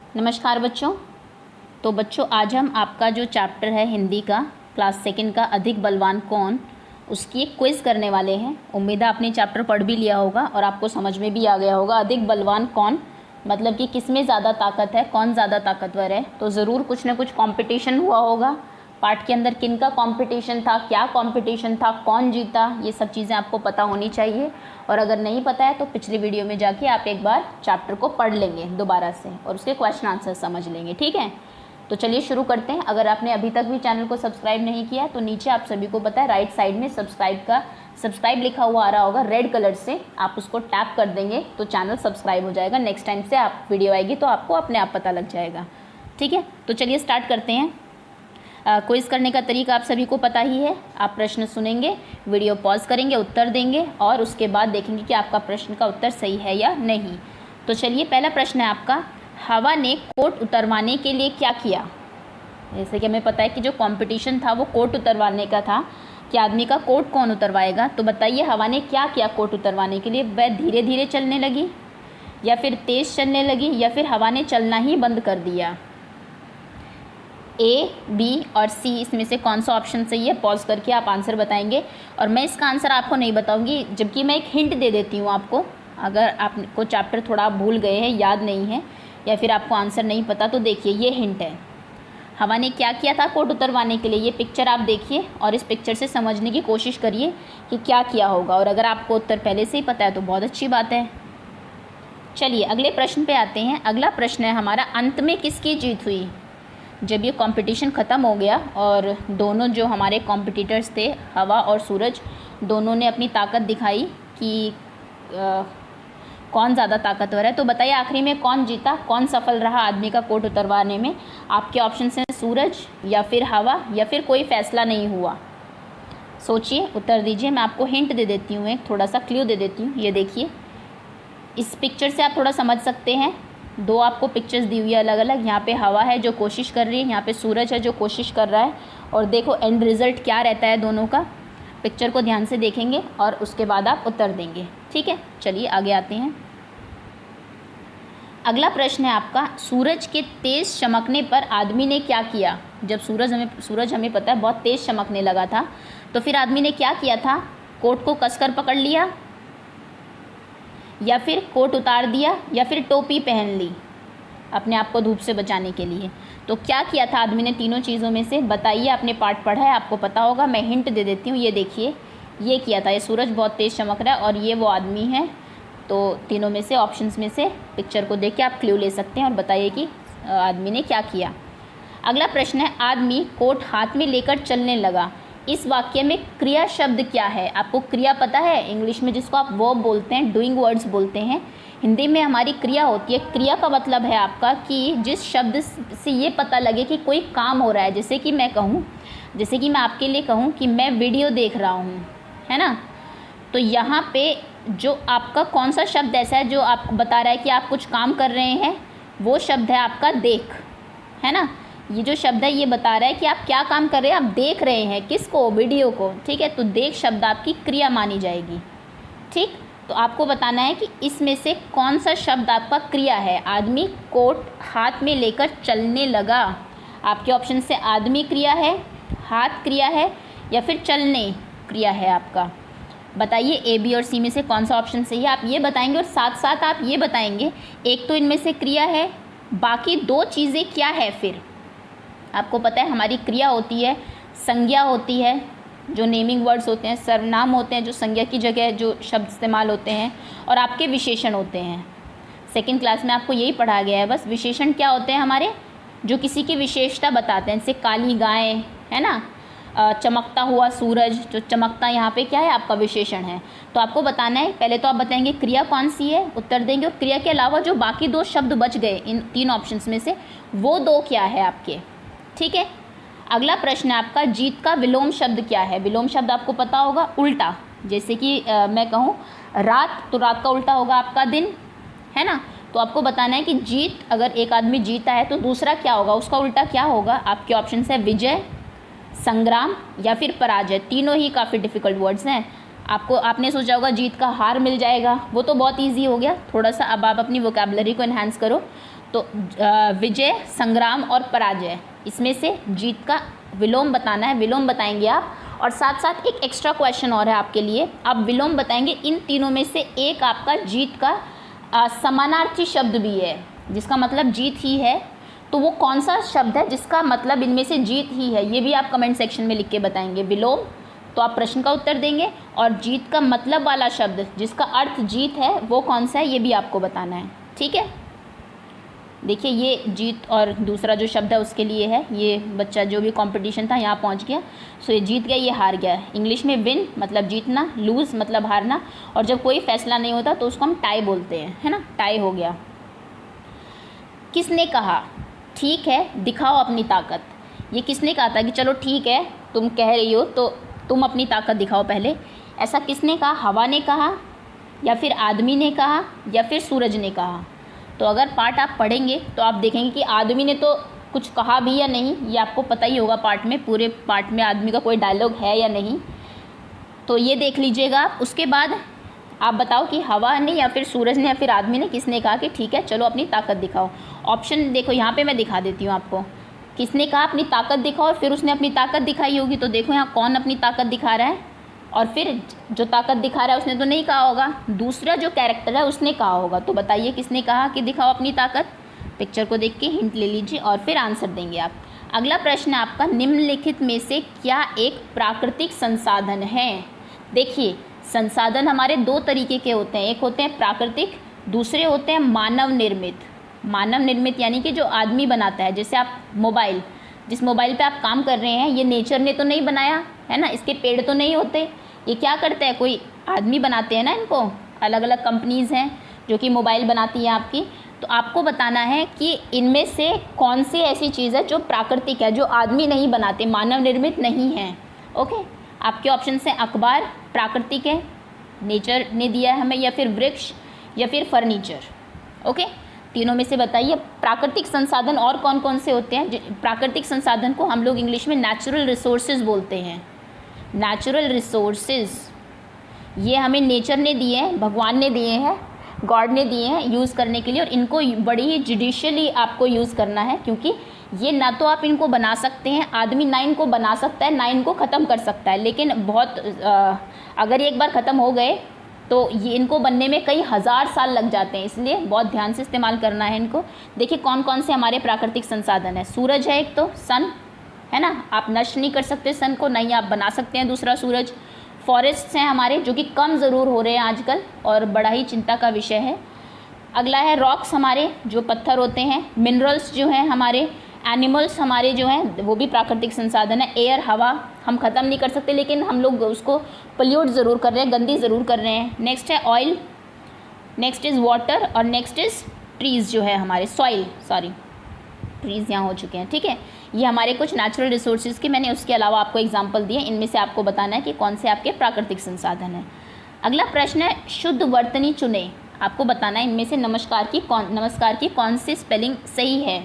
नमस्कार बच्चों। तो बच्चों आज हम आपका जो चैप्टर है हिंदी का क्लास सेकंड का अधिक बलवान कौन, उसकी एक क्विज़ करने वाले हैं। उम्मीद है आपने चैप्टर पढ़ भी लिया होगा और आपको समझ में भी आ गया होगा अधिक बलवान कौन मतलब कि किस में ज़्यादा ताकत है, कौन ज़्यादा ताकतवर है। तो ज़रूर कुछ ना कुछ कंपटीशन हुआ होगा पार्ट के अंदर, किन का कंपटीशन था, क्या कंपटीशन था, कौन जीता, ये सब चीज़ें आपको पता होनी चाहिए। और अगर नहीं पता है तो पिछली वीडियो में जाके आप एक बार चैप्टर को पढ़ लेंगे दोबारा से और उसके क्वेश्चन आंसर समझ लेंगे, ठीक है। तो चलिए शुरू करते हैं। अगर आपने अभी तक भी चैनल को सब्सक्राइब नहीं किया तो नीचे आप सभी को पता है राइट साइड में सब्सक्राइब लिखा हुआ आ रहा होगा रेड कलर से, आप उसको टैप कर देंगे तो चैनल सब्सक्राइब हो जाएगा। नेक्स्ट टाइम से आप वीडियो आएगी तो आपको अपने आप पता लग जाएगा, ठीक है। तो चलिए स्टार्ट करते हैं। क्विज़ करने का तरीका आप सभी को पता ही है। आप प्रश्न सुनेंगे, वीडियो पॉज करेंगे, उत्तर देंगे और उसके बाद देखेंगे कि आपका प्रश्न का उत्तर सही है या नहीं। तो चलिए पहला प्रश्न है आपका, हवा ने कोट उतरवाने के लिए क्या किया। जैसे कि हमें पता है कि जो कंपटीशन था वो कोट उतरवाने का था कि आदमी का कोट कौन उतरवाएगा। तो बताइए हवा ने क्या किया कोट उतरवाने के लिए। वह धीरे धीरे चलने लगी या फिर तेज़ चलने लगी या फिर हवा ने चलना ही बंद कर दिया। ए, बी और सी इसमें से कौन सा ऑप्शन सही है, पॉज करके आप आंसर बताएंगे। और मैं इसका आंसर आपको नहीं बताऊंगी, जबकि मैं एक हिंट दे देती हूँ आपको। अगर आपको चैप्टर थोड़ा आप भूल गए हैं, याद नहीं है या फिर आपको आंसर नहीं पता तो देखिए ये हिंट है। हवा ने क्या किया था कोट उतरवाने के लिए, ये पिक्चर आप देखिए और इस पिक्चर से समझने की कोशिश करिए कि क्या किया होगा। और अगर आपको उत्तर पहले से ही पता है तो बहुत अच्छी बात है। चलिए अगले प्रश्न पे आते हैं। अगला प्रश्न है हमारा, अंत में किसकी जीत हुई। जब ये कंपटीशन ख़त्म हो गया और दोनों जो हमारे कॉम्पिटिटर्स थे हवा और सूरज, दोनों ने अपनी ताकत दिखाई कि कौन ज़्यादा ताकतवर है। तो बताइए आखिरी में कौन जीता, कौन सफल रहा आदमी का कोट उतरवाने में। आपके ऑप्शन हैं सूरज या फिर हवा या फिर कोई फैसला नहीं हुआ। सोचिए, उत्तर दीजिए। मैं आपको हिंट दे देती हूँ, एक थोड़ा सा क्ल्यू दे देती हूँ। ये देखिए, इस पिक्चर से आप थोड़ा समझ सकते हैं। दो आपको पिक्चर्स दी हुई है अलग अलग। यहाँ पे हवा है जो कोशिश कर रही है, यहाँ पे सूरज है जो कोशिश कर रहा है। और देखो एंड रिज़ल्ट क्या रहता है दोनों का। पिक्चर को ध्यान से देखेंगे और उसके बाद आप उत्तर देंगे, ठीक है। चलिए आगे आते हैं। अगला प्रश्न है आपका, सूरज के तेज़ चमकने पर आदमी ने क्या किया। जब सूरज हमें पता है बहुत तेज़ चमकने लगा था, तो फिर आदमी ने क्या किया था। कोट को कसकर पकड़ लिया या फिर कोट उतार दिया या फिर टोपी पहन ली अपने आप को धूप से बचाने के लिए। तो क्या किया था आदमी ने तीनों चीज़ों में से, बताइए। आपने पाठ पढ़ा है, आपको पता होगा। मैं हिंट दे देती हूँ। ये देखिए, ये किया था। ये सूरज बहुत तेज़ चमक रहा है और ये वो आदमी है। तो तीनों में से, ऑप्शंस में से पिक्चर को देख के आप क्लू ले सकते हैं और बताइए कि आदमी ने क्या किया। अगला प्रश्न है, आदमी कोट हाथ में लेकर चलने लगा। इस वाक्य में क्रिया शब्द क्या है। आपको क्रिया पता है, इंग्लिश में जिसको आप वर्ब बोलते हैं, डूइंग वर्ड्स बोलते हैं। हिंदी में हमारी क्रिया होती है। क्रिया का मतलब है आपका कि जिस शब्द से ये पता लगे कि कोई काम हो रहा है। जैसे कि मैं कहूँ, जैसे कि मैं आपके लिए कहूँ कि मैं वीडियो देख रहा हूँ, है ना। तो यहाँ पे जो आपका कौन सा शब्द ऐसा है जो आपको बता रहा है कि आप कुछ काम कर रहे हैं, वो शब्द है आपका देख, है ना। ये जो शब्द है ये बता रहा है कि आप क्या काम कर रहे हैं, आप देख रहे हैं किसको, वीडियो को, ठीक है। तो देख शब्द आपकी क्रिया मानी जाएगी, ठीक। तो आपको बताना है कि इसमें से कौन सा शब्द आपका क्रिया है। आदमी कोट हाथ में लेकर चलने लगा। आपके ऑप्शन से आदमी क्रिया है, हाथ क्रिया है या फिर चलने क्रिया है आपका। बताइए ए, बी और सी में से कौन सा ऑप्शन सही है। आप ये बताएंगे और साथ साथ आप ये बताएंगे, एक तो इनमें से क्रिया है, बाकी दो चीज़ें क्या है। फिर आपको पता है हमारी क्रिया होती है, संज्ञा होती है, जो नेमिंग वर्ड्स होते हैं, सर्वनाम होते हैं जो संज्ञा की जगह जो शब्द इस्तेमाल होते हैं, और आपके विशेषण होते हैं। सेकंड क्लास में आपको यही पढ़ा गया है बस। विशेषण क्या होते हैं हमारे, जो किसी की विशेषता बताते हैं। जैसे काली गाय, है ना, चमकता हुआ सूरज, जो चमकता यहाँ पे क्या है आपका विशेषण है। तो आपको बताना है, पहले तो आप बताएंगे क्रिया कौन सी है, उत्तर देंगे, और क्रिया के अलावा जो बाकी दो शब्द बच गए इन तीन ऑप्शंस में से, वो दो क्या है आपके, ठीक है। अगला प्रश्न है आपका, जीत का विलोम शब्द क्या है। विलोम शब्द आपको पता होगा, उल्टा। जैसे कि मैं कहूँ रात, तो रात का उल्टा होगा आपका दिन, है ना। तो आपको बताना है कि जीत, अगर एक आदमी जीता है तो दूसरा क्या होगा, उसका उल्टा क्या होगा। आपके ऑप्शन है विजय, संग्राम या फिर पराजय। तीनों ही काफ़ी डिफ़िकल्ट वर्ड्स हैं। आपने सोचा होगा जीत का हार मिल जाएगा, वो तो बहुत ईजी हो गया। थोड़ा सा अब आप अपनी वोकैबुलरी को एनहांस करो। तो विजय, संग्राम और पराजय, इसमें से जीत का विलोम बताना है, विलोम बताएंगे आप। और साथ साथ एक एक्स्ट्रा क्वेश्चन और है आपके लिए, आप विलोम बताएंगे इन तीनों में से एक आपका जीत का समानार्थी शब्द भी है, जिसका मतलब जीत ही है, तो वो कौन सा शब्द है जिसका मतलब इनमें से जीत ही है, ये भी आप कमेंट सेक्शन में लिख के बताएंगे। विलोम तो आप प्रश्न का उत्तर देंगे, और जीत का मतलब वाला शब्द जिसका अर्थ जीत है वो कौन सा है, ये भी आपको बताना है। ठीक है, देखिए ये जीत और दूसरा जो शब्द है उसके लिए है। ये बच्चा जो भी कंपटीशन था यहाँ पहुँच गया, सो ये जीत गया, ये हार गया। इंग्लिश में विन मतलब जीतना, लूज़ मतलब हारना, और जब कोई फैसला नहीं होता तो उसको हम टाई बोलते हैं, है ना, टाई हो गया। किसने कहा ठीक है दिखाओ अपनी ताकत, ये किसने कहा था कि चलो ठीक है तुम कह रही हो तो तुम अपनी ताकत दिखाओ पहले, ऐसा किसने कहा? हवा ने कहा, या फिर आदमी ने कहा, या फिर सूरज ने कहा? तो अगर पार्ट आप पढ़ेंगे तो आप देखेंगे कि आदमी ने तो कुछ कहा भी या नहीं, ये आपको पता ही होगा पार्ट में, पूरे पार्ट में आदमी का कोई डायलॉग है या नहीं, तो ये देख लीजिएगा आप। उसके बाद आप बताओ कि हवा ने या फिर सूरज ने या फिर आदमी ने किसने कहा कि ठीक है चलो अपनी ताकत दिखाओ। ऑप्शन देखो यहाँ पे मैं दिखा देती हूँ आपको, किसने कहा अपनी ताकत दिखाओ, और फिर उसने अपनी ताकत दिखाई होगी, तो देखो यहाँ कौन अपनी ताकत दिखा रहा है, और फिर जो ताकत दिखा रहा है उसने तो नहीं कहा होगा, दूसरा जो कैरेक्टर है उसने कहा होगा। तो बताइए किसने कहा कि दिखाओ अपनी ताकत, पिक्चर को देख के हिंट ले लीजिए और फिर आंसर देंगे आप। अगला प्रश्न है आपका, निम्नलिखित में से क्या एक प्राकृतिक संसाधन है? देखिए संसाधन हमारे दो तरीके के होते हैं, एक होते हैं प्राकृतिक, दूसरे होते हैं मानव निर्मित। मानव निर्मित यानी कि जो आदमी बनाता है, जैसे आप मोबाइल, जिस मोबाइल पे आप काम कर रहे हैं ये नेचर ने तो नहीं बनाया है ना, इसके पेड़ तो नहीं होते, ये क्या करता है कोई आदमी बनाते हैं ना, इनको अलग अलग कंपनीज़ हैं जो कि मोबाइल बनाती हैं आपकी। तो आपको बताना है कि इनमें से कौन सी ऐसी चीज़ है जो प्राकृतिक है, जो आदमी नहीं बनाते, मानव निर्मित नहीं है। ओके, आपके ऑप्शन से अखबार प्राकृतिक है, नेचर ने दिया है हमें, या फिर वृक्ष, या फिर फर्नीचर। ओके, तीनों में से बताइए प्राकृतिक संसाधन और कौन कौन से होते हैं। प्राकृतिक संसाधन को हम लोग इंग्लिश में नेचुरल रिसोर्सेज बोलते हैं। नेचुरल रिसोर्सेज ये हमें नेचर ने दिए हैं, भगवान ने दिए हैं, गॉड ने दिए हैं यूज़ करने के लिए, और इनको बड़ी ही जुडिशियली आपको यूज़ करना है, क्योंकि ये ना तो आप इनको बना सकते हैं, आदमी ना इनको बना सकता है ना इनको ख़त्म कर सकता है, लेकिन बहुत अगर ये एक बार ख़त्म हो गए तो ये इनको बनने में कई हज़ार साल लग जाते हैं, इसलिए बहुत ध्यान से इस्तेमाल करना है इनको। देखिए कौन कौन से हमारे प्राकृतिक संसाधन है। सूरज है एक, तो सन है ना, आप नष्ट नहीं कर सकते सन को, नहीं आप बना सकते हैं दूसरा सूरज। फॉरेस्ट्स हैं हमारे जो कि कम ज़रूर हो रहे हैं आजकल और बड़ा ही चिंता का विषय है। अगला है रॉक्स, हमारे जो पत्थर होते हैं। मिनरल्स जो हैं हमारे, एनिमल्स हमारे जो हैं वो भी प्राकृतिक संसाधन है। एयर, हवा हम ख़त्म नहीं कर सकते, लेकिन हम लोग उसको पोल्यूट ज़रूर कर रहे हैं, गंदी ज़रूर कर रहे हैं। नेक्स्ट है ऑयल, नेक्स्ट इज़ वाटर, और नेक्स्ट इज़ ट्रीज़ जो है हमारे, सॉइल, सॉरी ट्रीज़ यहाँ हो चुके हैं। ठीक है, ये हमारे कुछ नेचुरल रिसोर्सेज के मैंने उसके अलावा आपको एग्जांपल दिए, इनमें से आपको बताना है कि कौन से आपके प्राकृतिक संसाधन हैं। अगला प्रश्न है शुद्ध वर्तनी चुने, आपको बताना है इनमें से नमस्कार की कौन सी स्पेलिंग सही है।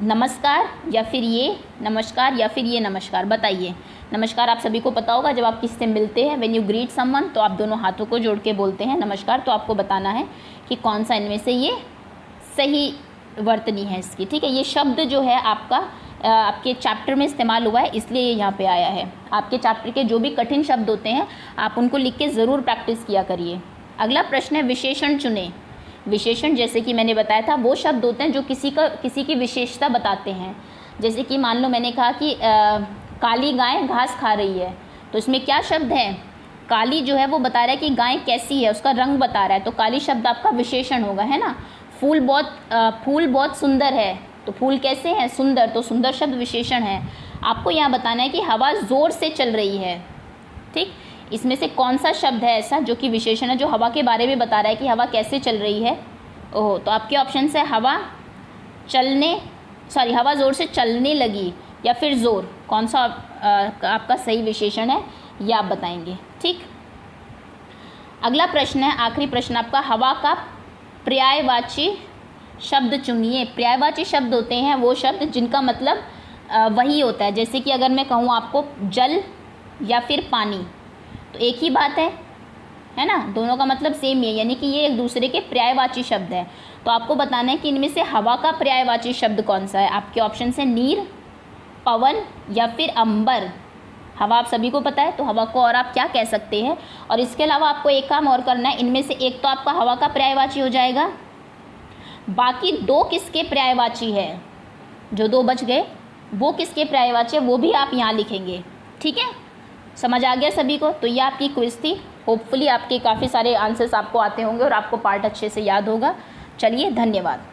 नमस्कार या फिर ये नमस्कार या फिर ये नमस्कार, बताइए। नमस्कार आप सभी को पता होगा, जब आप किसी से मिलते हैं व्हेन यू ग्रीट समवन तो आप दोनों हाथों को जोड़ के बोलते हैं नमस्कार, तो आपको बताना है कि कौन सा इनमें से ये सही वर्तनी है इसकी। ठीक है, ये शब्द जो है आपका आपके चैप्टर में इस्तेमाल हुआ है, इसलिए ये यहाँ पे आया है। आपके चैप्टर के जो भी कठिन शब्द होते हैं आप उनको लिख के ज़रूर प्रैक्टिस किया करिए। अगला प्रश्न है विशेषण चुने। विशेषण जैसे कि मैंने बताया था वो शब्द होते हैं जो किसी की विशेषता बताते हैं। जैसे कि मान लो मैंने कहा कि काली गाय घास खा रही है, तो इसमें क्या शब्द है, काली जो है वो बता रहा है कि गाय कैसी है, उसका रंग बता रहा है, तो काली शब्द आपका विशेषण होगा, है ना। फूल बहुत सुंदर है, तो फूल कैसे हैं, सुंदर, तो सुंदर शब्द विशेषण है। आपको यहाँ बताना है कि हवा ज़ोर से चल रही है। ठीक, इसमें से कौन सा शब्द है ऐसा जो कि विशेषण है, जो हवा के बारे में बता रहा है कि हवा कैसे चल रही है। ओह, तो आपके ऑप्शन है हवा ज़ोर से चलने लगी या फिर ज़ोर, कौन सा आपका सही विशेषण है ये आप बताएंगे। ठीक, अगला प्रश्न है, आखिरी प्रश्न आपका, हवा का पर्यायवाची शब्द चुनिए। पर्यायवाची शब्द होते हैं वो शब्द जिनका मतलब वही होता है। जैसे कि अगर मैं कहूँ आपको जल या फिर पानी, तो एक ही बात है ना, दोनों का मतलब सेम ही है, यानी कि ये एक दूसरे के पर्यायवाची शब्द है। तो आपको बताना है कि इनमें से हवा का पर्यायवाची शब्द कौन सा है। आपके ऑप्शन है नीर, पवन या फिर अंबर। हवा आप सभी को पता है, तो हवा को और आप क्या कह सकते हैं। और इसके अलावा आपको एक काम और करना है, इनमें से एक तो आपका हवा का पर्यायवाची हो जाएगा, बाकी दो किसके पर्यायवाची है, जो दो बच गए वो किसके पर्यायवाची है वो भी आप यहाँ लिखेंगे। ठीक है, समझ आ गया सभी को। तो ये आपकी क्विज थी। होपफुली आपके काफ़ी सारे आंसर्स आपको आते होंगे और आपको पार्ट अच्छे से याद होगा। चलिए, धन्यवाद।